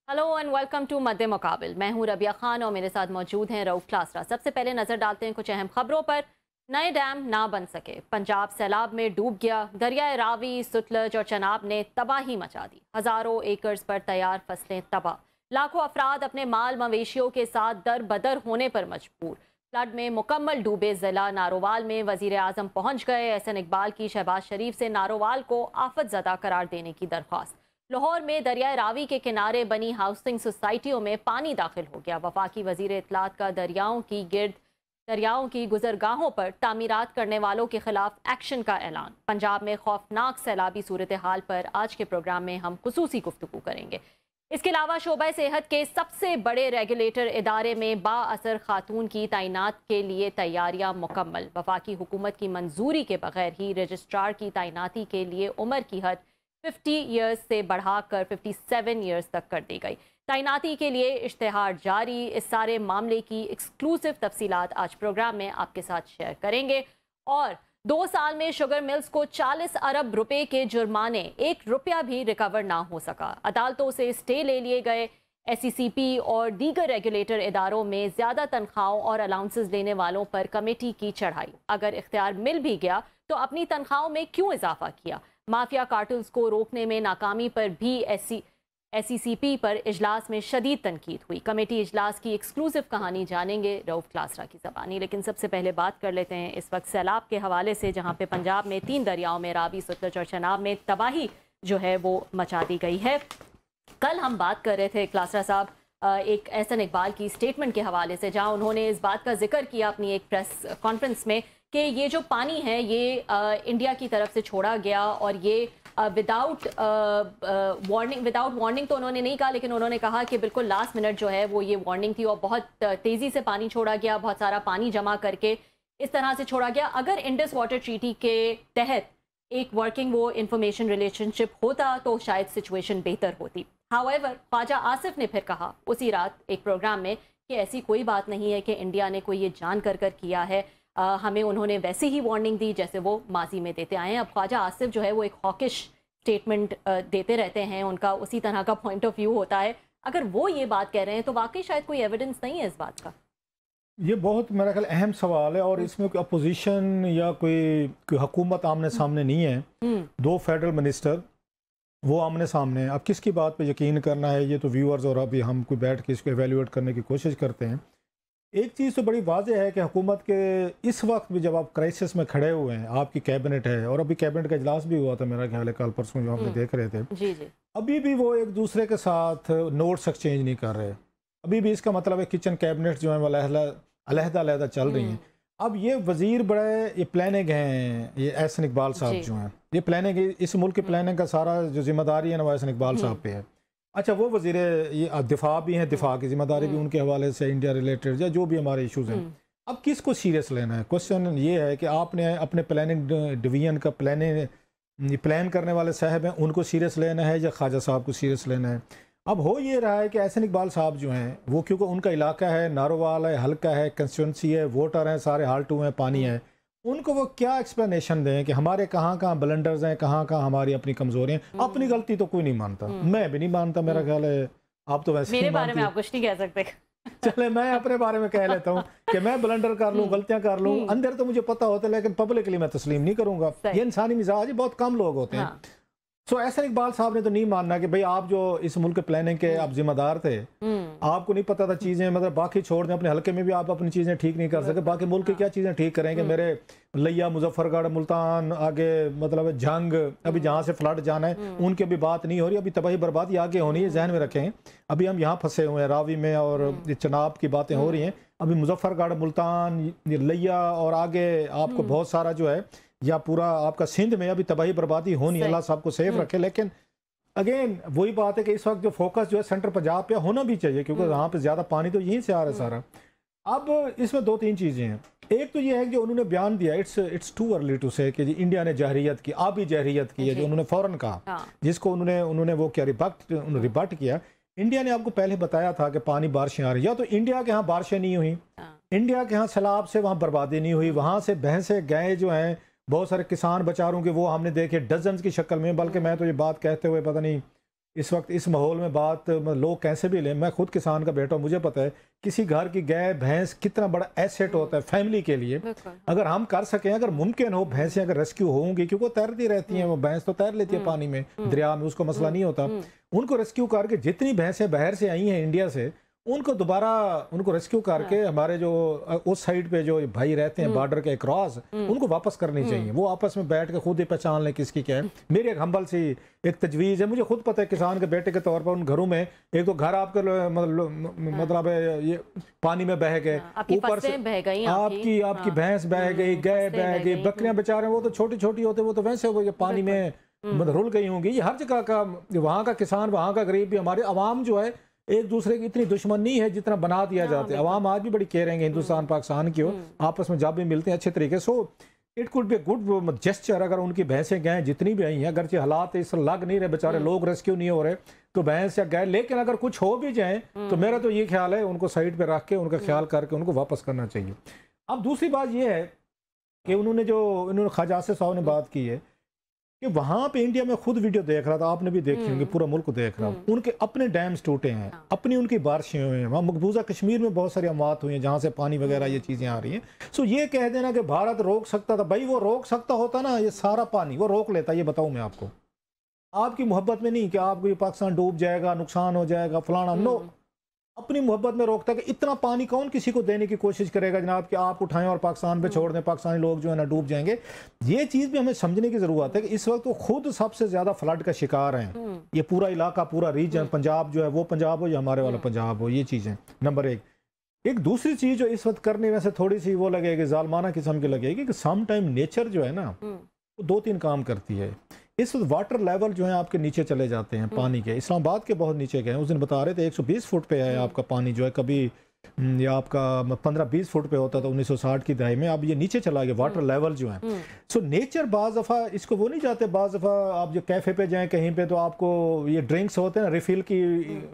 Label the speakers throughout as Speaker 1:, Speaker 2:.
Speaker 1: Hello and welcome to मध्य मुकाबिल। मैं हूं रबिया खान और मेरे साथ मौजूद हैं रऊफ क्लासरा। सबसे पहले नजर डालते हैं कुछ अहम खबरों पर। नए डैम ना बन सके, पंजाब सैलाब में डूब गया। दरियाए रावी, सुतलज और चनाब ने तबाही मचा दी। हजारों एकर्स पर तैयार फसलें तबाह। लाखों अफराद अपने माल मवेशियों के साथ दर बदर होने पर मजबूर। फ्लड में मुकम्मल डूबे जिला नारोवाल में वजीर आजम पहुंच गए। एहसन इकबाल की शहबाज शरीफ से नारोवाल को आफत ज़दा करार देने की दरख्वास्त। लाहौर में दरियाए रावी के किनारे बनी हाउसिंग सोसाइटियों में पानी दाखिल हो गया। वफाकी वजीर इत्तलात का दरियाओं की गुजरगाहों पर तामीरात करने वालों के खिलाफ एक्शन का ऐलान। पंजाब में खौफनाक सैलाबी सूरत हाल पर आज के प्रोग्राम में हम खुसूसी गुफ्तगू करेंगे। इसके अलावा शोबा सेहत के सबसे बड़े रेगुलेटर इदारे में बाअसर खातून की तैनात के लिए तैयारियां मुकम्मल। वफाकी हुकूमत की मंजूरी के बगैर ही रजिस्ट्रार की तैनाती के लिए उम्र की हद 50 ईयर्स से बढ़ाकर 57 ईयर्स तक कर दी गई। तैनाती के लिए इश्तेहार जारी। इस सारे मामले की एक्सक्लूसिव तफसीलात आज प्रोग्राम में आपके साथ शेयर करेंगे। और 2 साल में शुगर मिल्स को 40 अरब रुपए के जुर्माने, 1 रुपया भी रिकवर ना हो सका। अदालतों से स्टे ले लिए गए। SECP और दीगर रेगुलेटर इदारों में ज़्यादा तनख्वाहों और अलाउंसेस लेने वालों पर कमेटी की चढ़ाई। अगर इख्तियार मिल भी गया तो अपनी तनख्वाहों में क्यों इजाफा किया। माफिया कार्टल्स को रोकने में नाकामी पर भी SECP पर इजलास में शदीद तनकीद हुई। कमेटी इजलास की एक्सक्लूसिव कहानी जानेंगे रऊफ क्लासरा की ज़बानी। लेकिन सबसे पहले बात कर लेते हैं इस वक्त सैलाब के हवाले से, जहाँ पे पंजाब में 3 दरियाओं में रावी, सुतलज और चनाब में तबाही जो है वो मचा दी गई है। कल हम बात कर रहे थे क्लासरा साहब एक एहसन इकबाल की स्टेटमेंट के हवाले से, जहां उन्होंने इस बात का जिक्र किया अपनी एक प्रेस कॉन्फ्रेंस में कि ये जो पानी है ये इंडिया की तरफ से छोड़ा गया और ये विदाउट वार्निंग तो उन्होंने नहीं कहा, लेकिन उन्होंने कहा कि बिल्कुल लास्ट मिनट जो है वो ये वार्निंग थी और बहुत तेज़ी से पानी छोड़ा गया, बहुत सारा पानी जमा करके इस तरह से छोड़ा गया। अगर इंडस वाटर ट्रीटी के तहत एक वर्किंग वो इंफॉर्मेशन रिलेशनशिप होता तो शायद सिचुएशन बेहतर होती। हाउएवर, ख्वाजा आसिफ ने फिर कहा उसी रात एक प्रोग्राम में कि ऐसी कोई बात नहीं है कि इंडिया ने कोई ये जान कर किया है। हमें उन्होंने वैसे ही वार्निंग दी जैसे वो माजी में देते आए हैं। अब ख्वाजा आसिफ जो है वो एक हॉकिश स्टेटमेंट देते रहते हैं, उनका उसी तरह का पॉइंट ऑफ व्यू होता है। अगर वो ये बात कह रहे हैं तो वाकई शायद कोई एविडेंस नहीं है इस बात का।
Speaker 2: ये बहुत मेरा ख्याल अहम सवाल है और इसमें कोई अपोजिशन या कोई हुकूमत आमने सामने नहीं है। 2 फेडरल मिनिस्टर वो आमने सामने हैं। अब किसकी बात पे यकीन करना है ये तो व्यूअर्स और अभी हम कोई बैठ के इसको एवेल्यूएट करने की कोशिश करते हैं। एक चीज़ तो बड़ी वाज़ेह है कि हुकूमत के इस वक्त भी जब आप क्राइसिस में खड़े हुए हैं, आपकी कैबिनेट है और अभी कैबिनेट का इजलास भी हुआ था मेरा ख्याल है कल परसों जो आपने देख रहे थे,
Speaker 1: जी जी,
Speaker 2: अभी भी वो एक दूसरे के साथ नोट्स एक्सचेंज नहीं कर रहे। अभी भी इसका मतलब है किचन कैबिनेट जो है वो अलहदा चल रही हैं। अब ये वजीर बड़े ये प्लानिंग हैं, ये एहसन इकबाल साहब जो हैं, ये प्लानिंग, इस मुल्क की प्लानिंग का सारा जो जिम्मेदारी है ना वो एहसन इकबाल साहब पे है। अच्छा, वो वजीर ये दिफा भी हैं, दिफा की जिम्मेदारी भी उनके हवाले से इंडिया रिलेटेड या जो भी हमारे इशूज़ हैं। अब किसको सीरियस लेना है? क्वेश्चन ये है कि आपने अपने प्लानिंग डिवीजन का प्लान करने वाले साहब हैं उनको सीरियस लेना है या ख्वाजा साहब को सीरियस लेना है? अब हो ये रहा है कि एहसन इकबाल साहब जो हैं वो क्योंकि उनका इलाका है, नारोवाल है, हल्का है, कंस्टिट्यूंसी है, वोटर हैं, सारे हाल्टू हैं, पानी है, उनको वो क्या एक्सप्लेनेशन दें कि हमारे कहाँ कहाँ ब्लंडर्स हैं, कहाँ कहाँ हमारी अपनी कमजोरियाँ हैं। अपनी गलती तो कोई नहीं मानता, मैं भी नहीं मानता, मेरा ख्याल है आप तो वैसे
Speaker 1: मेरे बारे में आप कुछ नहीं कह सकते।
Speaker 2: चले मैं अपने बारे में कह लेता हूँ कि मैं ब्लंडर कर लूँ, गलतियां कर लूँ, अंदर तो मुझे पता होता है लेकिन पब्लिकली मैं तस्लीम नहीं करूँगा। ये इंसानी मिजाज है, बहुत कम लोग होते हैं। सो एहसन इकबाल साहब ने तो नहीं मानना कि भाई आप जो इस मुल्क के प्लानिंग के आप जिम्मेदार थे, आपको नहीं पता था चीज़ें, मतलब बाकी छोड़ दें, अपने हल्के में भी आप अपनी चीज़ें ठीक नहीं कर सके, बाकी मुल्क की क्या चीज़ें ठीक करेंगे? मेरे लिया, मुजफ्फरगढ़, मुल्तान, आगे मतलब जंग, अभी जहाँ से फ्लड जाना है उनकी अभी बात नहीं हो रही, अभी तबाही बर्बादी आगे होनी है, जहन में रखें। अभी हम यहाँ फंसे हुए हैं रावी में और चनाब की बातें हो रही हैं। अभी मुजफ्फरगढ़, मुल्तान, लिया और आगे आपको बहुत सारा जो है या पूरा आपका सिंध में अभी तबाही बर्बादी होनी, अल्लाह साहब को सेफ रखे। लेकिन अगेन वही बात है कि इस वक्त जो फोकस जो है सेंटर पंजाब पे होना भी चाहिए क्योंकि यहाँ पे ज़्यादा पानी तो यहीं से आ रहा है सारा। अब इसमें 2-3 चीज़ें हैं। एक तो ये है कि जो उन्होंने बयान दिया, इट्स टू अर्ली टू से कि इंडिया ने जहरियत की, आबी जहरियत की है जो उन्होंने फ़ौरन कहा, जिसको उन्होंने वो क्या रिबट किया। इंडिया ने आपको पहले बताया था कि पानी बारिशें आ रही, या तो इंडिया के यहाँ बारिशें नहीं हुई, इंडिया के यहाँ सैलाब से वहाँ बर्बादी नहीं हुई, वहाँ से भैंसे गाय जो हैं बहुत सारे किसान बेचारों के वो हमने देखे डजन्स की शक्ल में। बल्कि मैं तो ये बात कहते हुए पता नहीं इस वक्त इस माहौल में बात लोग कैसे भी लें, मैं खुद किसान का बेटा हूं, मुझे पता है किसी घर की गाय भैंस कितना बड़ा एसेट होता है फैमिली के लिए। अगर हम कर सकें, अगर मुमकिन हो, भैंसें अगर रेस्क्यू होंगी, क्योंकि वो तैरती रहती हैं, वो भैंस तो तैर लेती है पानी में, दरिया में, उसको मसला नहीं होता। उनको रेस्क्यू करके जितनी भैंसें बाहर से आई हैं इंडिया से, उनको दोबारा उनको रेस्क्यू करके हमारे जो उस साइड पे जो भाई रहते हैं बॉर्डर के क्रॉस, उनको वापस करनी चाहिए। वो आपस में बैठ के खुद ही पहचान लें किसकी क्या है। मेरी एक हम्बल सी एक तजवीज़ है, मुझे खुद पता है किसान के बेटे के तौर पर उन घरों में एक तो घर आपके मतलब ये पानी में बह गए, ऊपर से आपकी भैंस बह गई, गाय बह गई, बकरियां बेचारे वो तो छोटी छोटी होते, वो तो वैसे हो पानी में रुल गई होंगी। ये हर जगह का, वहाँ का किसान, वहाँ का गरीब भी, हमारे अवाम जो है एक दूसरे की इतनी दुश्मन नहीं है जितना बना दिया जाता है। अवाम आज भी बड़ी केयर है हिंदुस्तान पाकिस्तान की हो, आपस में जब भी मिलते हैं अच्छे तरीके। So it could be a good gesture अगर उनकी भैंसें गायें जितनी भी आई हैं, अगरचे हालात इस लग नहीं रहे, बेचारे लोग रेस्क्यू नहीं हो रहे, तो भैंस या गाय, लेकिन अगर कुछ हो भी जाए तो मेरा तो ये ख्याल है उनको साइड पे रख के उनका ख्याल करके उनको वापस करना चाहिए। अब दूसरी बात ये है कि उन्होंने ख्वाजा आसिफ साहब ने बात की है कि वहाँ पे इंडिया में खुद वीडियो देख रहा था, आपने भी देखी होंगी, पूरा मुल्क देख रहा हूँ, उनके अपने डैम्स टूटे हैं, अपनी उनकी बारिशें हुई हैं, वहाँ मकबूजा कश्मीर में बहुत सारी अमवात हुई हैं जहाँ से पानी वगैरह ये चीज़ें आ रही हैं। सो ये कह देना कि भारत रोक सकता था, भाई वो रोक सकता होता ना, ये सारा पानी वो रोक लेता। ये बताऊँ मैं आपको, आपकी मोहब्बत में नहीं कि आपको ये पाकिस्तान डूब जाएगा, नुकसान हो जाएगा फलाना, नो, अपनी मोहब्बत में रोकता है कि इतना पानी कौन किसी को देने की कोशिश करेगा जनाब कि आप उठाएं और पाकिस्तान पे छोड़ दें, पाकिस्तानी लोग जो है ना डूब जाएंगे। ये चीज़ भी हमें समझने की ज़रूरत है कि इस वक्त वो खुद सबसे ज़्यादा फ्लड का शिकार हैं। ये पूरा इलाका, पूरा रीजन, पंजाब जो है, वो पंजाब हो या हमारे वाला पंजाब हो, ये चीज़ें नंबर एक। दूसरी चीज़ जो इस वक्त करने में से थोड़ी सी वो लगेगी, जालमाना किस्म की लगेगी कि सम टाइम नेचर जो है ना वो 2-3 काम करती है। इस वाटर लेवल जो है आपके नीचे चले जाते हैं पानी के, इस्लामाबाद के बहुत नीचे गए। उस दिन बता रहे थे 120 फुट पे है आपका पानी जो है, कभी या आपका 15-20 फुट पे होता था 1960 की दहाई में, अब ये नीचे चला गया वाटर लेवल जो है। सो नेचर बाज़ दफ़ा इसको वो नहीं चाहते, बाज़ दफ़ा आप जो कैफ़े पे जाएं कहीं पे तो आपको ये ड्रिंक्स होते हैं ना, रिफ़िल की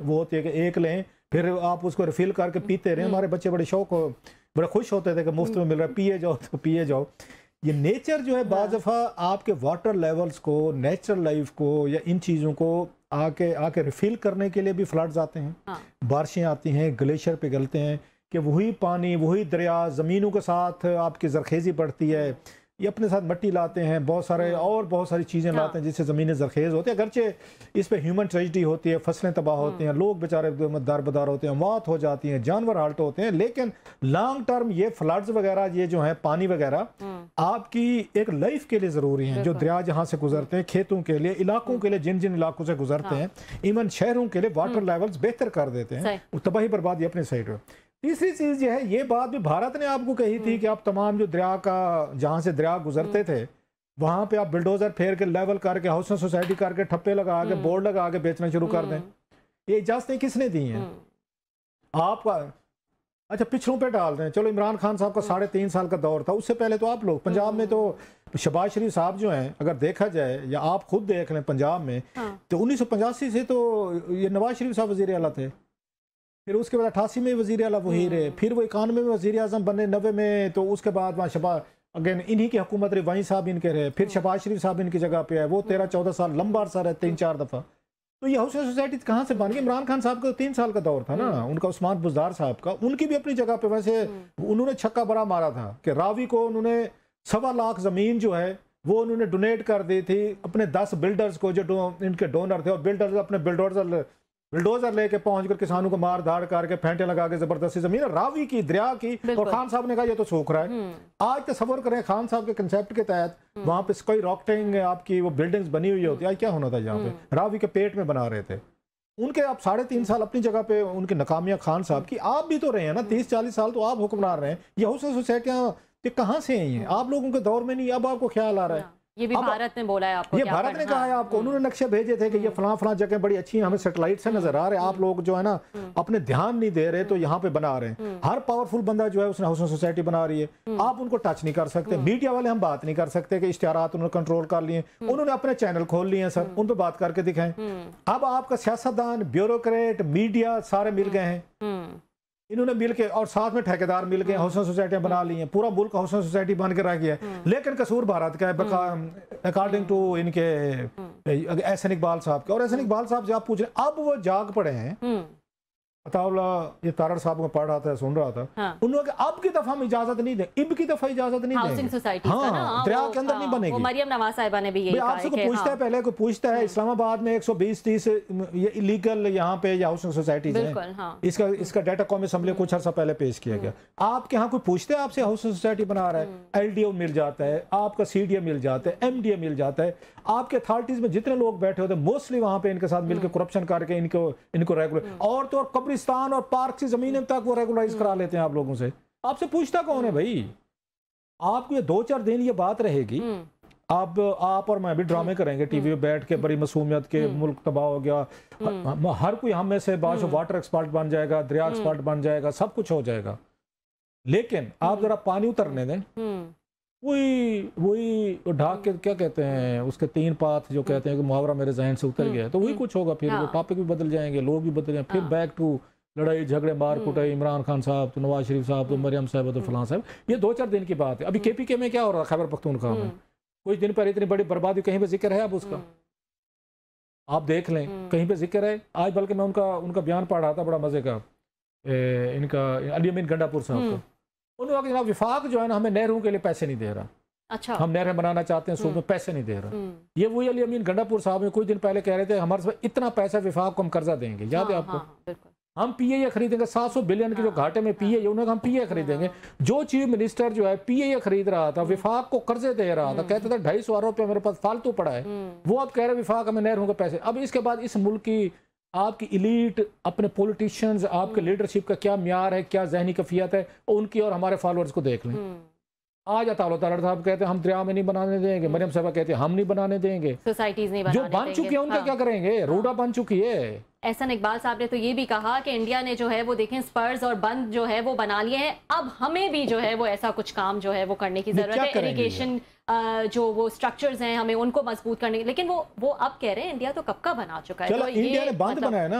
Speaker 2: वो होती है कि एक लें फिर आप उसको रिफ़िल करके पीते रहें। हमारे बच्चे बड़े शौक हो, बड़े खुश होते थे कि मुफ्त में मिल रहा है, पिए जाओ तो पिए जाओ। ये नेचर जो है बाज़ दफ़ा आपके वाटर लेवल्स को, नेचुरल लाइफ को या इन चीज़ों को आके रिफ़िल करने के लिए भी फ्लड्स आते हैं, बारिशें आती हैं, ग्लेशियर पिघलते हैं कि वही पानी, वही दरिया ज़मीनों के साथ आपकी ज़रखेज़ी बढ़ती है, ये अपने साथ मिट्टी लाते हैं, बहुत सारी चीज़ें लाते हैं जिससे ज़मीनें ज़रखेज़ होती है। अगरचे इस पे ह्यूमन ट्रेजिडी होती है, फसलें तबाह होती हैं, लोग बेचारे दरबदर होते हैं, मौत हो जाती हैं, जानवर हाल्ट होते हैं, लेकिन लॉन्ग टर्म ये फ्लड्स वगैरह, ये जो है पानी वगैरह आपकी एक लाइफ के लिए ज़रूरी हैं। जो दरिया जहाँ से गुजरते हैं, खेतों के लिए, इलाकों के लिए, जिन जिन इलाकों से गुजरते हैं, इवन शहरों के लिए वाटर लेवल्स बेहतर कर देते हैं, तबाही बर्बादी अपने साइड में। तीसरी चीज़ ये है, ये बात भी भारत ने आपको कही थी कि आप तमाम जो दरिया का, जहाँ से दरिया गुजरते थे वहाँ पे आप बिल्डोजर फेर के लेवल करके, हाउसिंग सोसाइटी करके, ठप्पे लगा के, बोर्ड लगा के बेचना शुरू कर दें। ये इजाज़तें किसने दी हैं आपका? अच्छा, पिछड़ों पे डाल रहे हैं। चलो, इमरान खान साहब का 3.5 साल का दौर था, उससे पहले तो आप लोग पंजाब में तो शहबाज शरीफ साहब जो हैं, अगर देखा जाए या आप खुद देख लें पंजाब में, तो 1985 से तो ये नवाज शरीफ साहब वज़ीर आला थे, फिर उसके बाद 88 में वज़ीर आला वही रहे, फिर वो 91 में वज़ीर आज़म बने 90 में, तो उसके बाद वहाँ शहबाज अगेन इन्हीं की हुकूमत रही, वहीं साहब इनके रहे, फिर शहबाज शरीफ साहब इनकी जगह पे आए, वो 13-14 साल लंबा अरसा रहे, 3-4 दफ़ा। तो ये हाउसिंग सोसाइटी कहाँ से बन गई? इमरान खान साहब का 3 साल का दौर था ना, उनका, उस्मान बुज़दार साहब का, उनकी भी अपनी जगह पे वैसे उन्होंने छक्का बड़ा मारा था कि रावी को उन्होंने 1.25 लाख ज़मीन जो है वो उन्होंने डोनेट कर दी थी अपने 10 बिल्डर्स को जो इनके डोनर थे, और बिल्डर्स अपने बिल्डोजर लेके पहुंच कर किसानों को मार धाड़ करके फेंटे लगा के जबरदस्ती जमीन रावी की, दरिया की, और खान साहब ने कहा ये तो सूख रहा है। आज तस्वर करें खान साहब के कंसेप्ट के तहत वहां पे कोई रॉकटिंग आपकी वो बिल्डिंग्स बनी हुई होती है, आज क्या होना था यहाँ पे? रावी के पेट में बना रहे थे उनके। आप 3.5 साल अपनी जगह पे उनकी नाकामियां खान साहब की, आप भी तो रहे हैं ना, 30-40 साल तो आप हुक्मरान रहे हैं। ये हाउसिंग सोसाइटियां कहाँ से आई हैं? आप लोगों के दौर में नहीं, अब आपको ख्याल आ रहा है।
Speaker 1: ये भी भारत ने बोला है आपको,
Speaker 2: ये भारत ने कहा है आपको, उन्होंने नक्शे भेजे थे कि ये फलां जगह बड़ी अच्छी है, हमें सैटेलाइट से नजर आ रहे हैं, आप लोग जो है ना अपने ध्यान नहीं दे रहे, तो यहाँ पे बना रहे हैं। हर पावरफुल बंदा जो है उसने हाउसिंग सोसाइटी बना रही है, आप उनको टच नहीं कर सकते। मीडिया वाले हम बात नहीं कर सकते कि इश्तिहारात उन्होंने कंट्रोल कर लिए, उन्होंने अपने चैनल खोल लिए हैं सर, उन पर बात करके दिखाएं। अब आपका सियासतदान, ब्यूरोक्रेट, मीडिया सारे मिल गए हैं, इन्होंने मिल के और साथ में ठेकेदार मिल के हाउसिंग सोसाइटियां बना ली हैं, पूरा मुल्क हाउसिंग सोसाइटी बन के रह गया है। लेकिन कसूर भारत का है अकॉर्डिंग टू इनके एहसन इकबाल साहब के। और एहसन इकबाल साहब से आप पूछ रहे अब वो जाग पड़े हैं। अताउल्ला ये तारड़ साहब को पढ़ रहा था, सुन रहा था, हाँ। उन्होंने अब की दफा हम इजाजत नहीं दें, इब की दफा इजाजत नहीं
Speaker 1: हाउसिंग सोसाइटी का ना
Speaker 2: दरिया के अंदर नहीं बनेगी।
Speaker 1: मरियम नवाज साहिबा ने भी यही कहा
Speaker 2: आपसे कोई पूछता है, पहले कोई पूछता है इस्लामाबाद में 120-30 ये इलीगल यहाँ पे हाउसिंग सोसाइटीज हैं। इसका डाटा कौमी असेंबली कुछ अर्सा पहले पेश किया गया। आपके यहाँ कोई पूछते हैं आपसे हाउसिंग सोसाइटी बना रहा है, LDO मिल जाता है, आपका CDA मिल जाता है, MDA मिल जाता है, आपके अथॉरिटीज में जितने लोग बैठे होते हैं मोस्टली वहां पे इनके साथ मिलकर करप्शन करके इनको रेगुलर और तो और कब्रिस्तान और पार्क की जमीनें तक वो रेगुलराइज करा लेते हैं आप लोगों से। आपसे पूछता कौन है भाई? आपको ये 2-4 दिन ये बात रहेगी, अब आप और मैं भी ड्रामे करेंगे टीवी पे बैठ के, बड़ी मासूमियत के, मुल्क तबाह हो गया, हर कोई हम में से वाटर एक्सपर्ट बन जाएगा, दरिया एक्सपर्ट बन जाएगा, सब कुछ हो जाएगा। लेकिन आप जरा पानी उतरने दें, वही ढाक के क्या कहते हैं उसके 3 पाथ जो कहते हैं कि मुहावरा मेरे जहन से उतर गया, तो वही कुछ होगा। फिर वो टॉपिक भी बदल जाएंगे, लोग भी बदल जाएंगे, फिर बैक टू लड़ाई झगड़े मार कुटाई, इमरान खान साहब तो नवाज शरीफ साहब तो मरियम साहब तो फलां साहब। ये 2-4 दिन की बात है। अभी KPK में क्या हो रहा है खैबर पख्तूनख्वा में, कुछ दिन पर इतनी बड़ी बर्बादी कहीं पे जिक्र है अब उसका? आप देख लें कहीं पे जिक्र है। आज बल्कि मैं उनका बयान पढ़ रहा था, बड़ा मजे का, इनका अली अमीन गंडापुर साहब का। उन्होंने कहा जनाब विफाक जो है ना हमें नहरों के लिए पैसे नहीं दे रहा। अच्छा, हम नहरें बनाना चाहते हैं, सूद में पैसे नहीं दे रहा। ये वही अली अमीन गंडापुर साहब कुछ दिन पहले कह रहे थे हमारे पास इतना पैसा विफाक को हम कर्जा देंगे, याद है आपको? हम PAA खरीदेंगे 700 बिलियन के जो घाटे में PAA, उन्होंने हम PAA खरीदेंगे। जो चीफ मिनिस्टर जो है PAA खरीद रहा था, विफाक को कर्जे दे रहा था, कहते थे 250 अरब रुपया मेरे पास फालतू पड़ा है, वो अब कह रहे विफाक हमें नहरों के पैसे। अब इसके बाद इस मुल्क की आपकी इलीट, अपने पॉलिटिशियंस, आपके लीडरशिप का क्या म्यार है, क्या जहनी कफियत है, उनकी और हमारे फॉलोअर्स को देख लें। आज तारड़ साहब कहते हैं हम दरिया में नहीं बनाने देंगे, मरियम साहबा कहते हैं हम नहीं बनाने देंगे, सोसाइटीज नहीं बनाने देंगे। जो बन चुकी है उनका क्या करेंगे? रूडा बन चुकी है।
Speaker 1: एहसन इकबाल साहब ने तो ये भी कहा कि इंडिया ने जो है वो देखें स्पर्स और बंद जो है वो बना लिए हैं, अब हमें भी जो है वो ऐसा कुछ काम जो है वो करने की जरूरत है। इरिगेशन जो वो स्ट्रक्चर्स हैं हमें उनको मजबूत करने, लेकिन वो अब कह रहे हैं इंडिया तो कब का बना चुका है।
Speaker 2: चलो इंडिया ने बंद बनाया ना,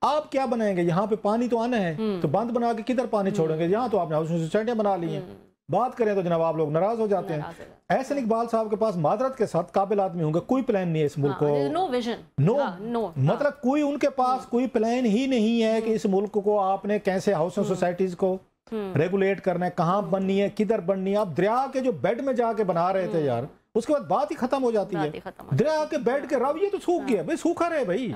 Speaker 2: आप क्या बनाएंगे? यहाँ पे पानी तो आना है, तो बंद बना के किधर पानी छोड़ेंगे? यहाँ तो आपने हाउसिंग सोसाइटियां बना ली हैं। बात करें तो जनाब आप लोग नाराज हो जाते हैं। एहसन इकबाल साहब के पास मादरत के साथ काबिल आदमी होंगे, कोई प्लान नहीं है इस मुल्क को,
Speaker 1: नो विजन,
Speaker 2: मतलब कोई उनके पास कोई प्लान ही नहीं है कि इस मुल्क को आपने कैसे हाउसिंग सोसाइटीज को रेगुलेट करना है, कहाँ बननी है, किधर बननी है। आप दरिया के जो बेड में जाके बना रहे थे यार, उसके बाद बात ही खत्म हो जाती है। दरिया के बेड के रव ये तो सूख गया भाई, सूखा रहे भाई।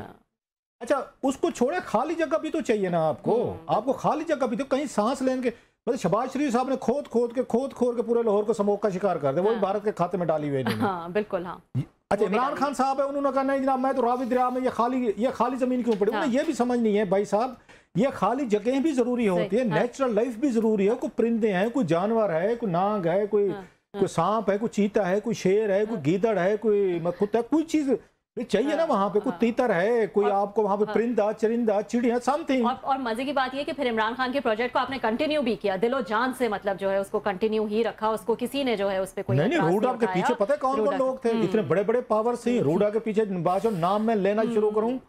Speaker 2: अच्छा उसको छोड़े, खाली जगह भी तो चाहिए ना आपको खाली जगह भी तो कहीं सांस लेने के। मतलब शहबाज शरीफ साहब ने खोद के पूरे लाहौर को स्मोक का शिकार कर दिया, वो भारत के खाते में डाली हुई है। हाँ, बिल्कुल हाँ। अच्छा इमरान खान साहब है, उन्होंने कहा नहीं जनाब मैं तो रावी दरिया में ये खाली जमीन क्यों पड़ी। उन्हें ये भी समझ नहीं है भाई साहब, ये खाली जगह भी जरूरी होती है, नेचुरल लाइफ भी जरूरी है। कोई परिंदे हैं, कोई जानवर है, कोई नाग है, कोई सांप है, कोई चीता है, कोई शेर है, कोई गीदड़ है, कोई कुत्ता, कोई चीज चाहिए ना वहाँ पे। कोई तीतर है, कोई आपको वहाँ पे परिंदा, चरिंदा, चिड़िया, समथिंग।
Speaker 1: और मजे की बात ये कि फिर इमरान खान के प्रोजेक्ट को आपने कंटिन्यू भी किया, दिलो जान से, मतलब जो है उसको कंटिन्यू ही रखा, उसको किसी ने जो है उस पे कोई
Speaker 2: नहीं रूडा के पीछे पता है कौन कौन लोग थे? इतने बड़े बड़े पावर से रूडा के पीछे नाम मैं लेना शुरू करूँ।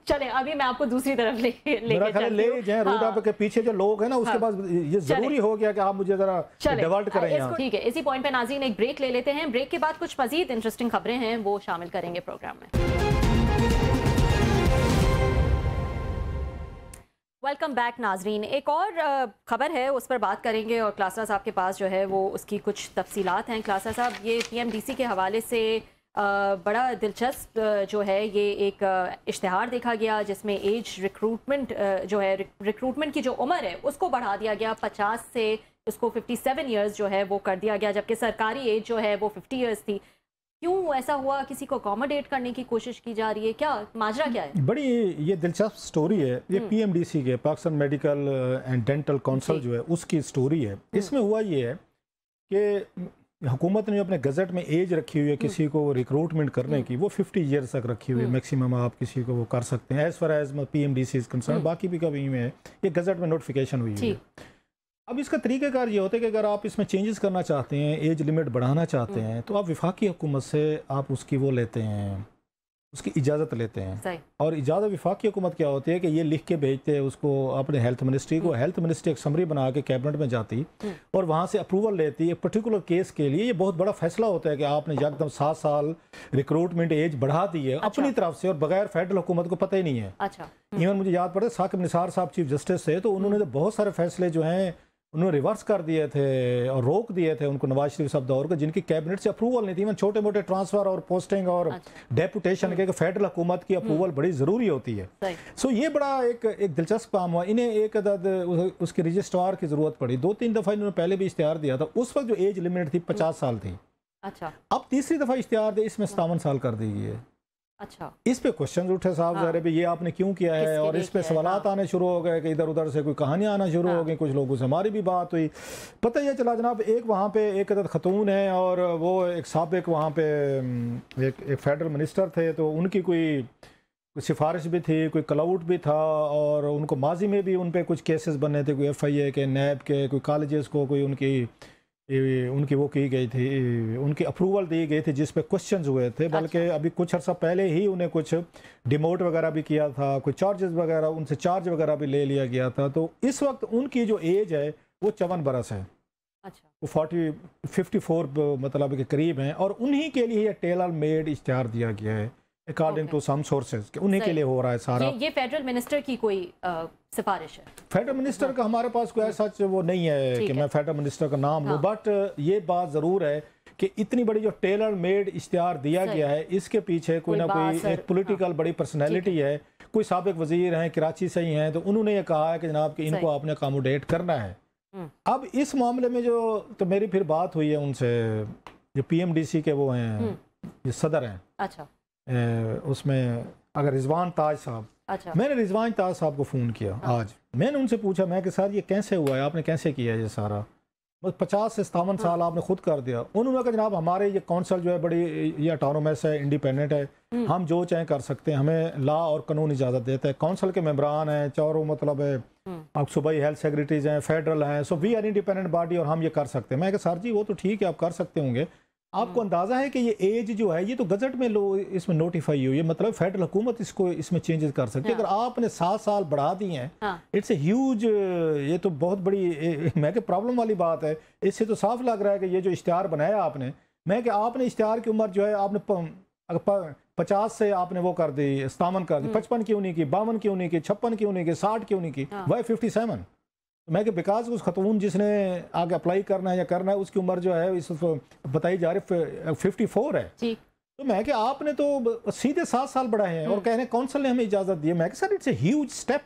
Speaker 1: चले अभी मैं आपको दूसरी तरफ ले
Speaker 2: जाए। रूडा के पीछे जो लोग है ना, उसके बाद ये जरूरी हो गया कि आप मुझे जरा डिवर्ट करें।
Speaker 1: ठीक है, इसी पॉइंट पे नाज़रीन एक ब्रेक ले लेते हैं। ब्रेक के बाद कुछ मजीद इंटरेस्टिंग खबरें हैं वो शामिल करेंगे प्रोग्राम में। वेलकम बैक नाजरीन। एक और ख़बर है उस पर बात करेंगे और क्लासरा साहब के पास जो है वो उसकी कुछ तफसीलात हैं। क्लासरा साहब ये PMDC के हवाले से बड़ा दिलचस्प जो है ये एक इश्तिहार देखा गया जिसमें एज रिक्रूटमेंट जो है रिक्रूटमेंट की जो उम्र है उसको बढ़ा दिया गया 50 से उसको 57 ईयर्स जो है वो कर दिया गया, जबकि सरकारी एज जो है वो 50 ईयर्स थी। क्यों ऐसा हुआ? किसी को अकोमोडेट करने की कोशिश की जा रही है? क्या माजरा क्या है?
Speaker 2: बड़ी ये दिलचस्प स्टोरी है। ये PMDC के Pakistan medical and dental council जो है उसकी स्टोरी है। इसमें हुआ ये है कि हुकूमत ने अपने गजट में एज रखी हुई है किसी को रिक्रूटमेंट करने की, वो 50 ईयर्स तक रखी हुई है मैक्सिमम आप किसी को वो कर सकते हैं as far as PMDC is concern. बाकी भी कभी में है, ये गजट में नोटिफिकेशन हुई है। अब इसका तरीक़ाकार ये होता है कि अगर आप इसमें चेंजेस करना चाहते हैं, एज लिमिट बढ़ाना चाहते हैं, तो आप वफाकी हुकूमत से आप उसकी वो लेते हैं उसकी इजाज़त लेते हैं।
Speaker 1: सही।
Speaker 2: और इजाज़त वफाकी हुकूमत क्या होती है कि ये लिख के भेजते हैं उसको अपने हेल्थ मिनिस्ट्री को, हेल्थ मिनिस्ट्री एक समरी बना के कैबिनेट में जाती और वहाँ से अप्रूवल लेती है पर्टिकुलर केस के लिए। ये बहुत बड़ा फैसला होता है कि आपने एकदम 7 साल रिक्रूटमेंट एज बढ़ा दी है अपनी तरफ से और बगैर फेडरल हुकूमत को पता ही नहीं है।
Speaker 1: अच्छा।
Speaker 2: इवन मुझे याद पड़ता है साकिब निसार साहब चीफ जस्टिस थे, तो उन्होंने बहुत सारे फैसले जो हैं उन्होंने रिवर्स कर दिए थे और रोक दिए थे उनको नवाज शरीफ साहब दौर को, जिनकी कैबिनेट से अप्रूवल नहीं थी। इवन छोटे मोटे ट्रांसफर और पोस्टिंग और डेपुटेशन के फेडरल हुकूमत की अप्रूवल बड़ी ज़रूरी होती है। सो ये बड़ा एक दिलचस्प काम हुआ। इन्हें एक अदद उसके रजिस्ट्रार की ज़रूरत पड़ी। 2-3 दफ़ा इन्होंने पहले भी इश्तिहार दिया था, उस वक्त जो एज लिमिट थी 50 साल थी।
Speaker 1: अच्छा।
Speaker 2: अब तीसरी दफ़ा इश्तिहार दे इसमें 57 साल कर दी गई है।
Speaker 1: अच्छा।
Speaker 2: इस पे क्वेश्चन उठे साहब ज़रा भी ये आपने क्यों किया है, और इस पे सवालात आने शुरू हो गए कि इधर उधर से कोई कहानियां आना शुरू हो गई। कुछ लोगों से हमारी भी बात हुई, पता ही चला जनाब एक वहाँ पे एक अदद खतून है और वो एक साबिक वहाँ पे एक फेडरल मिनिस्टर थे, तो उनकी कोई सिफारिश भी थी, कोई क्लाउड भी था और उनको माजी में भी उन पे कुछ केसेस बने थे, कोई FIA के, नैब के, कोई कॉलेजेस को कोई उनकी वो की गई थी, उनकी अप्रूवल दी गई थी जिस पे क्वेश्चंस हुए थे। बल्कि अभी कुछ अर्सा पहले ही उन्हें कुछ डिमोट वगैरह भी किया था, कोई चार्जेस वगैरह उनसे चार्ज वगैरह भी ले लिया गया था। तो इस वक्त उनकी जो एज है वो 54 बरस है।
Speaker 1: अच्छा।
Speaker 2: वो 54 मतलब के करीब हैं और उन्हीं के लिए टेलर मेड इश्तिहार दिया गया है अकॉर्डिंग टू सम सोर्सेज, उन्हीं के लिए हो रहा है सारा।
Speaker 1: ये फेडरल मिनिस्टर की कोई सिफारिश है?
Speaker 2: फेडरल मिनिस्टर का हमारे पास कोई ऐसा वो नहीं है कि मैं फेडरल मिनिस्टर का नाम लूँ, बट ये बात ज़रूर है कि इतनी बड़ी जो टेलर मेड इश्तिहार दिया गया है इसके पीछे कोई ना कोई एक पॉलिटिकल बड़ी पर्सनैलिटी है। कोई साबिक वजीर हैं, कराची से ही हैं, तो उन्होंने ये कहा है कि जनाब कि इनको आपने अकोमोडेट करना है। अब इस मामले में जो तो मेरी फिर बात हुई है उनसे, जो PMDC के वो हैं, जो सदर हैं।
Speaker 1: अच्छा।
Speaker 2: उसमें अगर रिजवान ताज साहब,
Speaker 1: अच्छा। मैंने
Speaker 2: मैंने रिजवान ताज साहब को फ़ोन किया आज। मैंने उनसे पूछा मैं कि सर ये कैसे हुआ है, आपने कैसे किया ये सारा, बस 50 से 57 साल आपने खुद कर दिया। उन्होंने कहा जनाब हमारे ये काउंसिल जो है बड़ी ये ऑटोनोमस है, इंडिपेंडेंट है, हम जो चाहें कर सकते हैं, हमें लॉ और कानून इजाज़त देता है। काउंसिल के मेंबरान हैं चारों, मतलब है आप सूबाई हेल्थ सेक्रेटरीज हैं, फेडरल हैं, so we are independent body और हम ये कर सकते हैं। मैं कहा सर जी वो तो ठीक है आप कर सकते होंगे, आपको अंदाज़ा है कि ये एज जो है ये तो गजट में इसमें नोटिफाई हुई है, मतलब फेडरल हुकूमत इसमें चेंजेस कर सकती है। अगर आपने 7 साल बढ़ा दिए हैं, इट्स ए ह्यूज, ये तो बहुत बड़ी मैं कि प्रॉब्लम वाली बात है। इससे तो साफ लग रहा है कि ये जो इश्तिहार बनाया आपने, मैं कि आपने इश्तिहार की उम्र जो है आपने 50 से आपने वो कर दी, 57 कर दी, 55 क्यों नहीं की, 52 क्यों नहीं की, 56 क्यों नहीं की, 60 क्यों नहीं की, वाई 57? मैं कि बिकॉज उस खतून जिसने आगे अप्लाई करना है या करना है उसकी उम्र जो है इस बताई जा रही 54 है। तो मैं कि आपने तो सीधे 7 साल बढ़ाए हैं और कह रहे हैं काउंसिल ने हमें इजाज़त दी है। मैं कि sir it's a huge step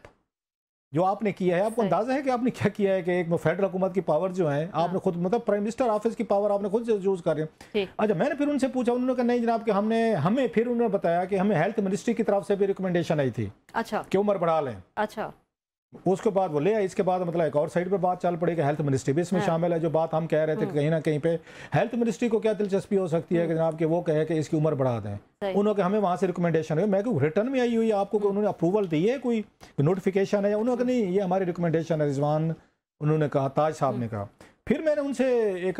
Speaker 2: जो आपने किया है। आपको अंदाजा है कि आपने क्या किया है कि एक फेडरल हुकूमत की पावर जो है आपने खुद, मतलब प्राइम मिनिस्टर ऑफिस की पावर आपने खुद यूज कर रहे हैं। अच्छा, मैंने फिर उनसे पूछा, उन्होंने कहा नहीं जनाब कि हमें फिर उन्होंने बताया कि हमें हेल्थ मिनिस्ट्री की तरफ से भी रिकमेंडेशन आई थी। अच्छा। कि उम्र बढ़ा लें। अच्छा। उसके बाद वो ले आए, इसके बाद मतलब एक और साइड पे बात चल पड़ी कि हेल्थ मिनिस्ट्री भी इसमें शामिल है। जो बात हम कह रहे थे कहीं ना कहीं पे हेल्थ मिनिस्ट्री को क्या दिलचस्पी हो सकती है कि जनाब कि वो कहे कि इसकी उम्र बढ़ा दें। उन्होंने हमें वहां से रिकमेंडेशन है, मैं रिटर्न में आई हुई है आपको कि उन्होंने अप्रूवल दी है, कोई नोटिफिकेशन है? उन्होंने कहा नहीं ये हमारी रिकमेंडेशन है रिजवान, उन्होंने कहा, ताज साहब ने कहा। फिर मैंने उनसे एक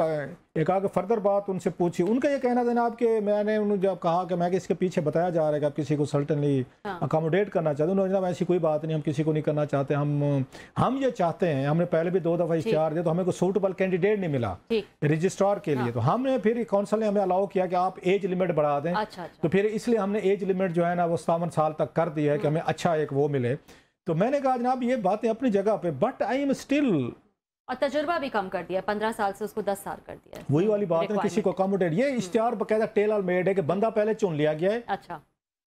Speaker 2: आगे फर्दर बात उनसे पूछी। उनका ये कहना था जनाब कि मैंने उन्होंने जब कहा कि मैं कि इसके पीछे बताया जा रहा है कि आप किसी को सर्टनली अकोमोडेट करना चाहते हैं, उन्होंने जनाब ऐसी कोई बात नहीं, हम किसी को नहीं करना चाहते, हम ये चाहते हैं, हमने पहले भी 2 दफ़ा इश्तिहार दिया तो हमें कोई सूटेबल कैंडिडेट नहीं मिला रजिस्ट्रार के लिए, तो हमने फिर काउंसिल ने हमें अलाउ किया कि आप एज लिमिट बढ़ा दें। तो फिर इसलिए हमने एज लिमिट जो है ना वो 57 साल तक कर दी है कि हमें अच्छा एक वो मिले। तो मैंने कहा जनाब ये बातें अपनी जगह पे, बट आई एम स्टिल,
Speaker 1: और तजुर्बा भी कम कर दिया, 15 साल से उसको 10 साल कर दिया।
Speaker 2: वही वाली बात है, किसी को अकोमोडेट, ये इश्तिहार बकायदा टेलर मेड है कि बंदा पहले चुन लिया गया है। अच्छा।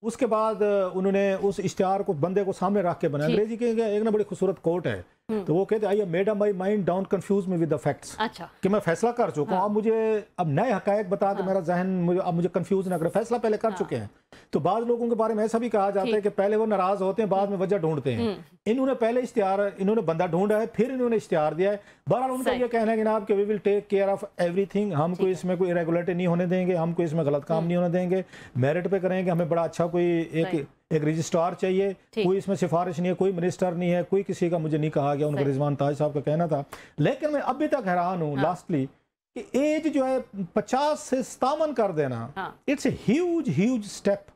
Speaker 2: उसके बाद उन्होंने उस इश्तिहार को बंदे को सामने रख के बनाया। अंग्रेजी के एक ना बड़ी खूबसूरत कोट है, तो वो कहते I made up my mind down confuse me with the facts. अच्छा। कि मैं फैसला कर चुका हूँ, अब मुझे अब नए हकायक बता के मेरा जहन अब मुझे कंफ्यूज ना करे, फैसला पहले कर चुके हैं। तो बाद लोगों के बारे में ऐसा भी कहा जाता है कि पहले वो नाराज होते हैं, बाद में वजह ढूंढते हैं। इन्होंने पहले इन्होंने बंदा ढूंढा है, फिर इन्होंने इश्तिहार दिया है। बहरहाल उनका ये कहना है कि जनाब कि we will take care of everything, हमको इसमें कोई इरेगुलरिटी नहीं होने देंगे, हमको इसमें गलत काम नहीं होने देंगे, मेरिट पे करेंगे, हमें बड़ा अच्छा कोई एक रजिस्ट्रार चाहिए, कोई इसमें सिफारिश नहीं है, कोई मिनिस्टर नहीं है, कोई किसी का मुझे नहीं कहा गया। उनका रिजवान ताज साहब का कहना था। लेकिन मैं अभी तक हैरान हूँ लास्टली कि एज जो है 50 से 57 कर देना, इट्स ए ह्यूज स्टेप।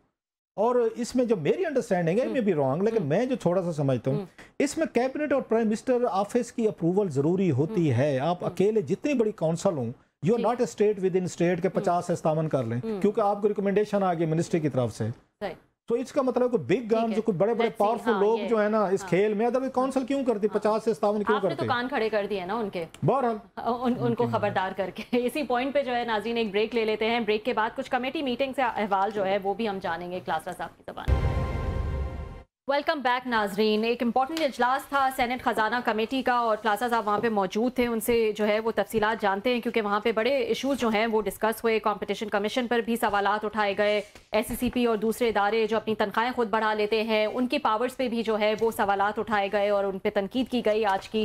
Speaker 2: اور اس میں جو میری انڈرسٹینڈنگ ہے میں بھی رانگ، لیکن میں جو تھوڑا سا سمجھتا ہوں اس میں کیبنٹ اور پرائم منسٹر آفس کی اپروول ضروری ہوتی ہے. آپ اکیلے جتنی بڑی کونسل ہوں you are not a state within state کے 50 سے 57 کر لیں کیونکہ آپ کو ریکمنڈیشن آ گئی منسٹری کی طرف سے. تو اس کا مطلب کوئی بگ گن جو کوئی بڑے بڑے پاورفل لوگ جو ہے نا اس کھیل میں ادھر کونسل کیوں کرتی 50 سے 57 کیوں کرتی؟
Speaker 1: آپ نے تو کان کھڑے کر دیے نا ان کے، بہرحال ان کو خبردار کر کے. اسی پوائنٹ پہ جو ہے ناظرین ایک بریک لے لیتے ہیں. بریک کے بعد کچھ کمیٹی میٹنگ سے احوال جو ہے وہ بھی ہم جانیں گے کلاسرا صاحب کی زبان. ویلکم بیک ناظرین. ایک امپورٹنٹ اجلاس تھا سینٹ خزانہ کمیٹی کا اور کلاسرا صاحب وہاں پہ موجود تھے. ان سے جو ہے وہ تفصیلات جانتے ہیں کیونکہ وہاں پہ بڑے ایشوز جو ہیں وہ ڈسکس ہوئے. کمپٹیشن کمیشن پر بھی سوالات اٹھائے گئے. ایس سی سی پی اور دوسرے ادارے جو اپنی تنخواہیں خود بڑھا لیتے ہیں ان کی پاورز پہ بھی جو ہے وہ سوالات اٹھائے گئے اور ان پہ تنقید کی گئی آج کی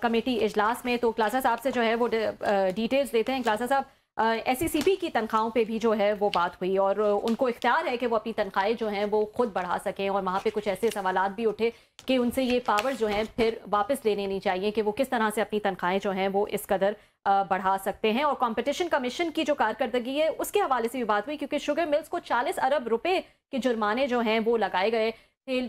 Speaker 1: کمیٹی اجلاس میں. تو کلاسرا صاحب سے جو ہے وہ ڈیٹیلز لیتے ہیں. کلاسرا صاحب، ایس سی سی پی کی تنخواہوں پہ بھی جو ہے وہ بات ہوئی اور ان کو اختیار ہے کہ وہ اپنی تنخواہیں جو ہیں وہ خود بڑھا سکیں اور وہاں پہ کچھ ایسے سوالات بھی اٹھے کہ ان سے یہ پاور جو ہیں پھر واپس لینے نہیں چاہیے کہ وہ کس طرح سے اپنی تنخواہیں جو ہیں وہ اس قدر بڑھا سکتے ہیں. اور کمپٹیشن کمیشن کی جو کارکردگی ہے اس کے حوالے سے بھی بات ہوئی کیونکہ شوگر ملز کو 40 ارب روپے کے جرمانے جو ہیں وہ لگائے گئے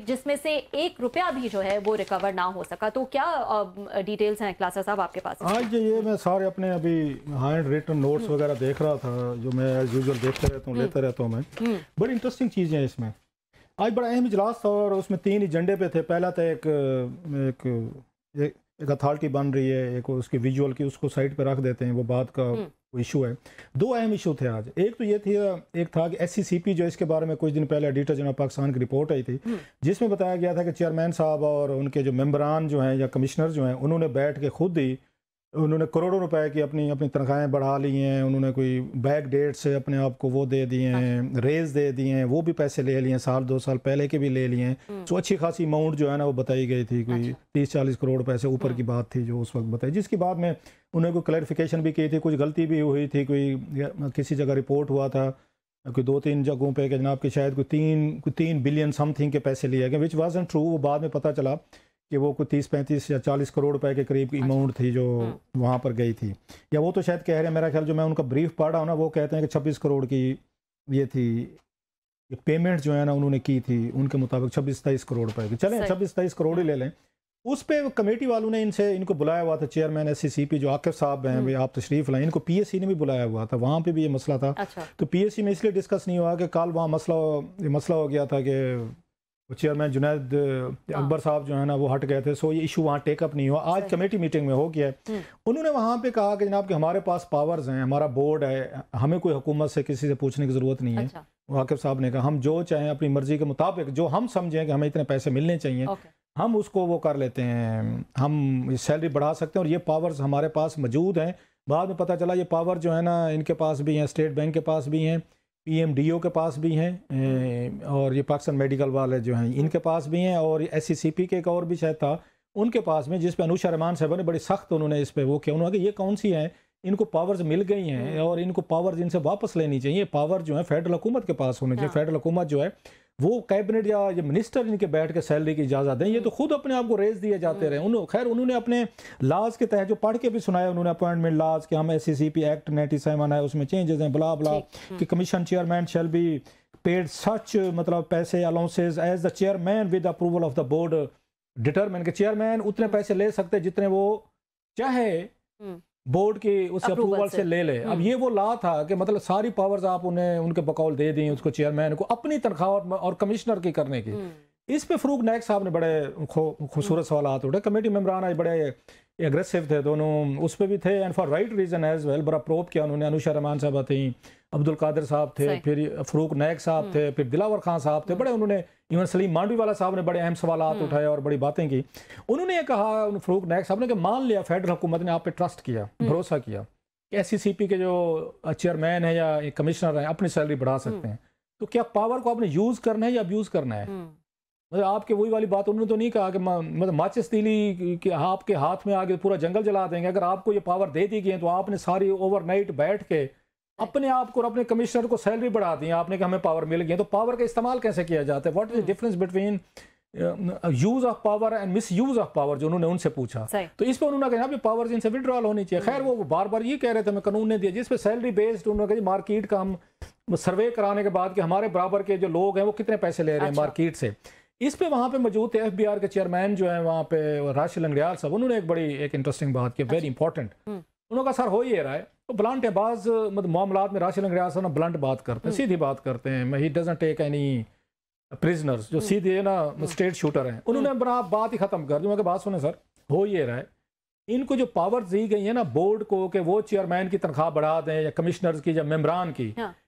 Speaker 1: جس میں سے 1 روپیہ بھی جو ہے وہ ریکور نہ ہو سکا. تو کیا ڈیٹیلز ہیں کلاسرا صاحب آپ کے پاس؟
Speaker 2: آج یہ میں سارے اپنے ابھی ہینڈ ریٹن نوٹس وغیرہ دیکھ رہا تھا جو میں ایز یوزول دیکھتے رہتا ہوں لیتا رہتا ہوں میں. بڑی انٹرسٹنگ چیزیں ہیں اس میں. آج بڑا اہم اجلاس تھا اور اس میں 3 ایجنڈے پہ تھے. پہلا تھا ایک اتھارٹی بن رہی ہے، ایک اس کی ویژول کی اس کو سائڈ پہ رکھ دیتے ہیں، وہ بات کا ایشو ہے. 2 اہم ایشو تھے آج. ایک تو یہ تھی، ایک تھا کہ ایس سی سی پی جو اس کے بارے میں کچھ دن پہلے ایڈیٹر جنرل پاکستان کی رپورٹ آئی تھی جس میں بتایا گیا تھا کہ چیئرمین صاحب اور ان کے جو ممبران جو ہیں یا کمشنر جو ہیں انہوں نے بیٹھ کے خود ہی انہوں نے کروڑوں روپے کی اپنی تنخواہیں بڑھا لی ہیں. انہوں نے کوئی بیک ڈیٹ سے اپنے آپ کو وہ دے دیے ہیں، ریز دے دیے ہیں، وہ بھی پیسے لے لیے ہیں، 1-2 سال پہلے کے بھی لے لیے ہیں. تو اچھی خاصی اماؤنٹ جو ہے نا وہ بتائی گئی تھی، کوئی 30-40 کروڑ پیسے اوپر کی بات تھی جو اس وقت بتائی، جس کی بعد میں انہوں نے کوئی کلیریفیکیشن بھی کی تھی. کچھ غلطی بھی ہوئی تھی، کوئی کسی جگہ رپورٹ ہوا تھا کوئی 2-3 جگہوں پہ کہ جناب کہ شاید کوئی 3 بلین سم تھنگ کے پیسے لیے گئے، وچ وازنٹ ٹرو. وہ بعد میں پتہ چلا کہ وہ کوئی 30-35 یا 40 کروڑ روپے کے قریب کی اماؤنٹ تھی جو وہاں پر گئی تھی. یا وہ تو شاید کہہ رہے ہیں، میرا خیال جو میں ان کا بریف پڑھ رہا ہوں نا وہ کہتے ہیں کہ 26 کروڑ کی یہ تھی پیمنٹ جو ہے نا انہوں نے کی تھی ان کے مطابق 26-27 کروڑ روپے کی. چلیں 26-27 کروڑ ہی لے لیں. اس پہ کمیٹی والوں نے ان کو بلایا ہوا تھا. چیئرمین ایس سی سی پی جو عاقب صاحب ہیں آپ تشریف لائیں، ان کو پی ایس سی نے بھی بلایا ہوا تھا. وہاں پہ بھی یہ مسئلہ تھا. تو پی ایس سی میں اس لیے ڈسکس نہیں ہوا کہ کل وہاں مسئلہ ہو گیا تھا کہ چیئرمین جنید اکبر صاحب جو ہے نا وہ ہٹ گئے تھے. سو یہ ایشو وہاں ٹیک اپ نہیں ہوا. آج کمیٹی میٹنگ میں ہو گیا ہے. انہوں نے وہاں پہ کہا کہ جناب کہ ہمارے پاس پاورز ہیں، ہمارا بورڈ ہے، ہمیں کوئی حکومت سے کسی سے پوچھنے کی ضرورت نہیں ہے. عاقب صاحب نے کہا ہم جو چاہیں اپنی مرضی کے مطابق جو ہم سمجھیں کہ ہمیں اتنے پیسے ملنے چاہیے ہم اس کو وہ کر لیتے ہیں، ہم سیلری بڑھا سکتے ہیں اور یہ پاورز ہمارے پاس موجود ہیں. بعد میں پتہ چلا یہ پاور جو ہے نا ان کے پاس بھی ہیں، اسٹیٹ بینک کے پاس بھی ہیں، پی ایم ڈی او کے پاس بھی ہیں اور یہ پاکستان میڈیکل والے جو ہیں ان کے پاس بھی ہیں اور ایس سی سی پی کے ایک اور بھی شاید تھا ان کے پاس میں، جس پہ انوشا رحمان صاحب نے بڑی سخت انہوں نے اس پہ وہ کیا. انہوں نے کہ یہ کون سی ہیں، ان کو پاورز مل گئی ہیں اور ان کو پاورز ان سے واپس لینی چاہیے. پاور جو ہے فیڈرل حکومت کے پاس ہونے چاہیے. فیڈرل حکومت جو ہے وہ کیبنٹ یا یہ منسٹر ان کے بیٹھ کے سیلری کی اجازت دیں. یہ تو خود اپنے آپ کو ریز دیے جاتے رہے. خیر انہوں نے اپنے لاز کے تحت جو پڑھ کے بھی سنایا، انہوں نے اپوائنٹمنٹ لاز کہ ہم ایس سی سی پی ایکٹ 97 ہے اس میں چینجز ہیں بلا بلا کہ commission chairman shall be paid such مطلب پیسے allowances as the chairman with approval of the board determine کہ چیئرمین اتنے پیسے لے سکتے جتنے وہ چاہے بورڈ کی اس اپروول سے لے لے. اب یہ وہ لا تھا کہ مطلب ساری پاورز آپ انہیں ان کے بقول دے دیں اس کو چیئرمین کو اپنی تنخواہ اور کمشنر کی کرنے کی. اس پہ فروق نیک صاحب نے بڑے خوبصورت سوالات اٹھے. کمیٹی ممبران آج بڑے اگریسو تھے دونوں اس پہ بھی تھے and for right reason as well. بڑا پروب کیا انہوں نے. انوشا رحمان صاحبہ تھیں، عبد القادر صاحب تھے، پھر فروق نیک صاحب تھے، پھر دلاور خان صاحب تھے. بڑے انہوں نے ایون سلیم مانڈوی والا صاحب نے بڑے اہم سوالات اٹھائے اور بڑی باتیں کی. انہوں نے یہ کہا فروق نیک صاحب نے کہ مان لیا فیڈرل حکومت نے آپ پہ ٹرسٹ کیا، بھروسہ کیا کہ ایس سی سی پی کے جو چیئرمین ہے یا کمشنر ہیں اپنی سیلری بڑھا سکتے ہیں، تو کیا پاور کو آپ نے یوز کرنا ہے یا ابیوز کرنا ہے. مطلب آپ کے وہی والی بات انہوں نے تو نہیں کہا کہ مطلب ماچس تیلی کہ آپ کے ہاتھ میں آگے پورا جنگل جلا دیں گے. اگر آپ کو یہ پاور دے دی گئی ہے تو آپ نے ساری اوور نائٹ بیٹھ کے اپنے آپ کو اور اپنے کمشنر کو سیلری بڑھا دی. آپ نے کہ ہمیں پاور مل گئی ہے، تو پاور کا استعمال کیسے کیا جاتا ہے؟ What is the difference between use of power and miss use of power جو انہوں نے ان سے پوچھا. تو اس پہ انہوں نے کہا کہ پاور ان سے وڈرال ہونی چاہیے. خیر وہ بار بار یہ کہہ رہے تھے ہمیں قانون نے دیا جس پہ سیلری بیسڈ انہوں نے کہا مارکیٹ کا ہم सर्वे कराने के बाद कि हमारे बराबर के जो लोग हैं वो कितने पैसे ले रहे हैं मार्केट से। इस पे वहाँ पे मौजूद थे FBR के चेयरमैन जो हैं वहाँ पे राशिद लंगड़ियाल साहब, उन्होंने एक इंटरेस्टिंग बात की, वेरी इंपॉर्टेंट। उन्होंने कहा सर हो ये रहा है, तो ब्लंट है, बाज मतलब मामलात में राशिद लंगड़ियाल साहब ना ब्लंट बात करते हैं, सीधी बात करते हैं, he doesn't take any prisoners, जो सीधे ना स्टेट शूटर हैं। उन्होंने बात ही खत्म कर दी। मैं बात सुने सर, हो ये रहा है, इनको जो पावर्स दी गई है ना बोर्ड को कि वो चेयरमैन की तनख्वाह बढ़ा दें या कमिश्नर्स की या मेंबरान की,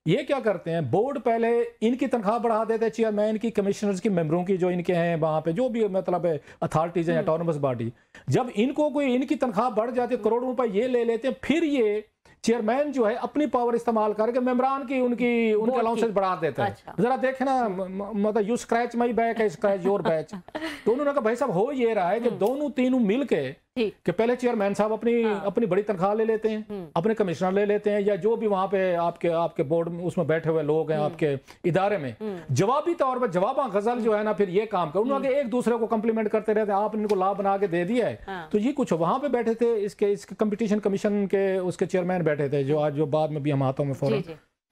Speaker 2: ये क्या करते हैं, बोर्ड पहले इनकी तनख्वाह बढ़ा देते हैं, चेयरमैन की, कमिश्नर्स की, मेंबरों की, जो इनके हैं वहाँ पे जो भी मतलब अथॉरिटीज हैं, ऑटोनमस बॉडी। जब इनको कोई इनकी तनख्वाह बढ़ जाती है, करोड़ों रुपए ये ले लेते हैं, फिर ये चेयरमैन जो है अपनी पावर इस्तेमाल करके मेंबरान की उनके अलाउंसेस बढ़ा देता है। जरा देखे ना, मतलब यू स्क्रैच माई बैक है, स्क्रैच योर बैच। तो उन्होंने कहा भाई साहब हो ये रहा है कि दोनों तीनों मिलके कि पहले चेयरमैन साहब अपनी बड़ी तनख्वाह ले लेते हैं, अपने कमिश्नर ले लेते हैं, या जो भी वहां पे आपके बोर्ड में उसमें बैठे हुए लोग हैं आपके इदारे में, जवाबी तौर पर जवाबा गजल जो है ना फिर ये काम कर, उन्होंने एक दूसरे को कम्प्लीमेंट करते रहते हैं, आप इनको ला बना के दे दिया है। तो ये कुछ वहां पे बैठे थे, इसके कंपटीशन कमीशन के उसके चेयरमैन बैठे थे, जो बाद में भी हम आता हूँ फौरन,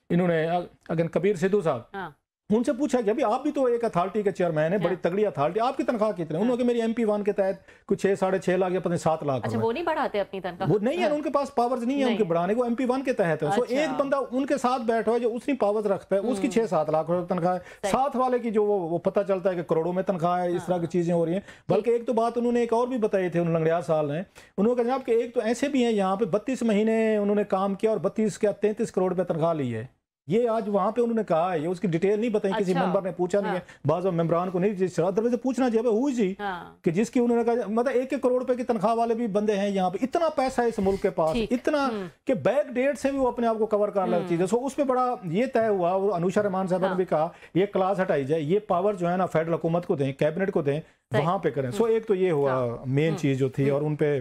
Speaker 2: इन्होंने अगन कबीर सिद्धू साहब, उनसे पूछा कि अभी आप भी तो एक अथॉरिटी के चेयरमैन है, बड़ी तगड़ी अथॉरिटी, आपकी तनख्वाह कितनी? उन्होंने मेरी MP1 के तहत कुछ 6-6.5 लाख या पता नहीं 7 लाख।
Speaker 1: अच्छा, वो नहीं बढ़ाते अपनी तनख्वाह? वो
Speaker 2: नहीं है, उनके पास पावर्स नहीं है उनके बढ़ाने को, MP1 के तहत है। सो एक बंदा उनके साथ बैठा है जो उसकी पावर्स रखता है, उसकी 6-7 लाख तनख्वाह है, साथ वाले की जो वो पता चलता है कि करोड़ों में तनख्वाह है, इस तरह की चीजें हो रही हैं। बल्कि एक तो बात उन्होंने एक और भी बताई थी लंगड़ियाल साहब ने, उन्होंने कहा जनाब कि एक तो ऐसे भी हैं यहाँ पे 32 महीने उन्होंने काम किया और 33 करोड़ रुपए तनख्वाह ली है। ये आज वहां पे उन्होंने कहा है, ये उसकी डिटेल नहीं बताई, किसी मेंबर ने पूछा नहीं है, बाज़ मेंबरान को नहीं दरवाजे पूछना चाहिए हुई जी कि जिसकी उन्होंने कहा मतलब 1 करोड़ रुपए की तनख्वाह वाले भी बंदे हैं यहाँ पे। इतना पैसा है इस मुल्क के पास, इतना कि बैक डेट से भी वो अपने आप को कवर कर लेती है। सो उस पर बड़ा ये तय हुआ, और अनुषा रहमान साहब ने भी कहा ये क्लास हटाई जाए, ये पावर जो है ना फेडरल हुकूमत को दें, कैबिनेट को दें, वहां पे करें। सो एक तो ये हुआ मेन चीज जो थी। और उनपे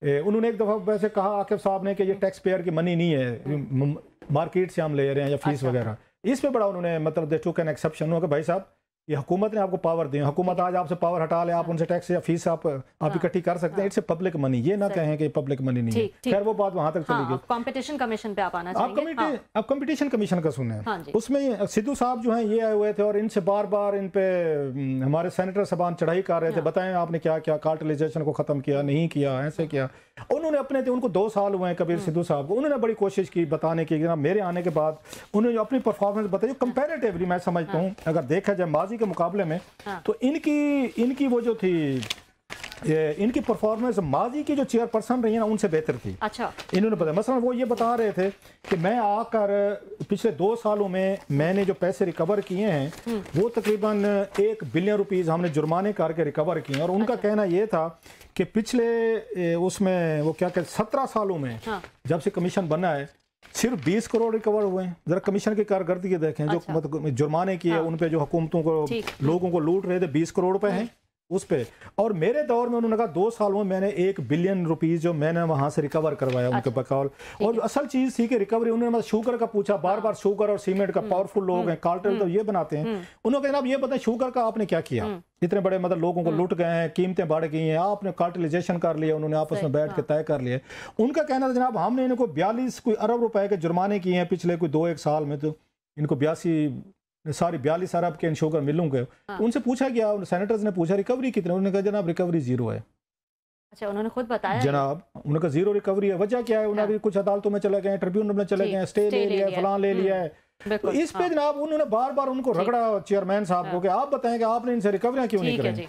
Speaker 2: उन्होंने एक दफा वैसे कहा आकिब साहब ने कि ये टैक्स पेयर की मनी नहीं है, मार्केट से हम ले रहे हैं या फीस वगैरह, इस पे बड़ा उन्होंने मतलब दे टुक एन एक्सेप्शन हुआ कि भाई साहब ये हुकूमत ने आपको पावर दी, हुकूमत आज आपसे पावर हटा ले, आप उनसे टैक्स या फीस आप इकट्ठी कर सकते हैं, इट्स ए पब्लिक मनी, ये ना कहें कि पब्लिक मनी नहीं है। खैर वो बात वहां तक चली गई।
Speaker 1: कंपटीशन कमीशन पे आप आना चाहेंगे?
Speaker 2: आप कंपटीशन कमीशन का सुने, उसमें सिद्धू साहब जो हैं ये आए हुए थे और इनसे बार बार इन पे हमारे सेनेटर साहबान चढ़ाई कर रहे थे, बताएं आपने क्या क्या कार्टेलाइजेशन को खत्म किया, नहीं किया, ऐसे किया। उन्होंने अपने थे, उनको 2 साल हुए हैं कबीर सिद्धू साहब को, उन्होंने बड़ी कोशिश की बताने की, मेरे आने के बाद उन्होंने अपनी परफॉर्मेंस बताई कंपैरेटिवली मैं समझता हूँ अगर देखा जाए माजी के मुकाबले में, तो इनकी वो जो थी इनकी परफॉर्मेंस माजी की जो चेयरपर्सन रही है ना उनसे बेहतर थी।
Speaker 1: अच्छा,
Speaker 2: इन्होंने बताया, मसलन वो ये बता रहे थे कि मैं आकर पिछले 2 सालों में मैंने जो पैसे रिकवर किए हैं वो तकरीबन 1 बिलियन रुपीस हमने जुर्माने करके रिकवर किए। और उनका कहना ये था कि पिछले उसमें वो क्या कहते 17 सालों में जब से कमीशन बना है सिर्फ 20 करोड़ रिकवर हुए हैं। जरा कमीशन की कारकर्दगी देखें, जो मतलब जुर्माने किए उन पे जो हुकूमतों को लोगों को लूट रहे थे 20 करोड़ रुपए हैं उस पे। और मेरे दौर में उन्होंने कहा 2 सालों में मैंने 1 बिलियन रुपीस जो मैंने वहां से रिकवर करवाया उनके बकौल। और असल चीज थी कि रिकवरी, उन्होंने शुगर का पूछा बार बार, शुगर और सीमेंट का पावरफुल लोग हैं, कार्टेल तो ये बनाते हैं। उन्होंने कहा ये बताएं शुगर का आपने क्या किया, इतने बड़े मतलब लोगों को लूट गए हैं, कीमतें बढ़ गई हैं, आपने कार्टेलाइजेशन कर लिया, उन्होंने आपस में बैठ के तय कर लिया। उनका कहना था जनाब हमने इनको 42 कोई अरब रुपए के जुर्माने किए हैं पिछले कोई 2-1 साल में, तो इनको 42 अरब के शुगर मिलों के। उनसे पूछा गया, सेनेटर्स ने पूछा रिकवरी कितने, उन्होंने कहा जनाब रिकवरी 0 है।
Speaker 1: अच्छा, उन्होंने खुद बताया
Speaker 2: जनाब, उन्होंने कहा 0 रिकवरी है। वजह क्या है, उन्होंने कुछ अदालतों में चले गए, ट्रिब्यूनल में चले गए, स्टे ले लिया, फलां ले लिया है। तो इस पे जनाब उन्होंने बार बार उनको रगड़ा चेयरमैन साहब को कि आप बताएं कि आपने इनसे रिकवरियां क्यों नहीं करी।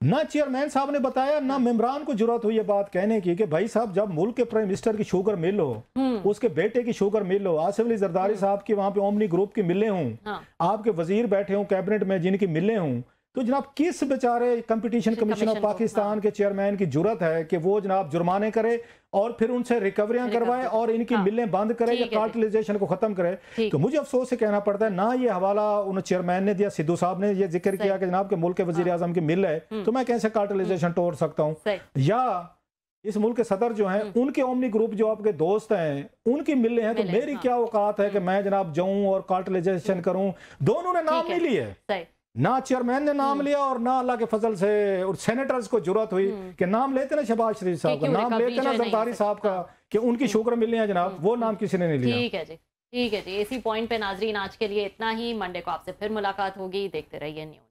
Speaker 2: ना चेयरमैन साहब ने बताया, ना मेंबरान को जरूरत हुई है बात कहने की कि भाई साहब जब मुल्क के प्राइम मिनिस्टर की शुगर मिल हो, उसके बेटे की शुगर मिल हो, आसिफ अली जरदारी साहब की वहां पे ओमनी ग्रुप की मिले हों, आपके वजीर बैठे हों कैबिनेट में जिनकी मिले हों, तो जनाब किस बेचारे कंपटीशन कमीशन ऑफ पाकिस्तान के चेयरमैन की जरूरत है कि वो जनाब जुर्माने करे और फिर उनसे रिकवरियां करवाए और इनकी मिलें बंद करे या कार्टेलाइजेशन को खत्म करे। तो मुझे अफसोस से कहना पड़ता है, ना ये हवाला उन चेयरमैन ने दिया, सिद्धू साहब ने ये जिक्र किया कि जनाब के मुल्क के वजीर आजम की मिल है तो मैं कैसे कार्टेलाइजेशन तोड़ सकता हूँ, या इस मुल्क के सदर जो हैं उनके ओमनी ग्रुप जो आपके दोस्त हैं उनकी मिले हैं, तो मेरी क्या औकात है कि मैं जनाब जाऊं और कार्टेलाइजेशन करूं। दोनों ने नाम नहीं लिए, ना चेयरमैन ने नाम लिया और ना अल्लाह के फजल से और सेनेटर्स को जरूरत हुई कि नाम लेते ना शहबाज शरीफ साहब का, नाम लेते ना जरदारी साहब का कि उनकी शुक्र मिलनी है जनाब, वो नाम किसी ने नहीं लिया।
Speaker 1: ठीक है जी। ठीक है जी, इसी पॉइंट पे नाजरीन आज के लिए इतना ही। मंडे को आपसे फिर मुलाकात होगी। देखते रहिए न्यूज़।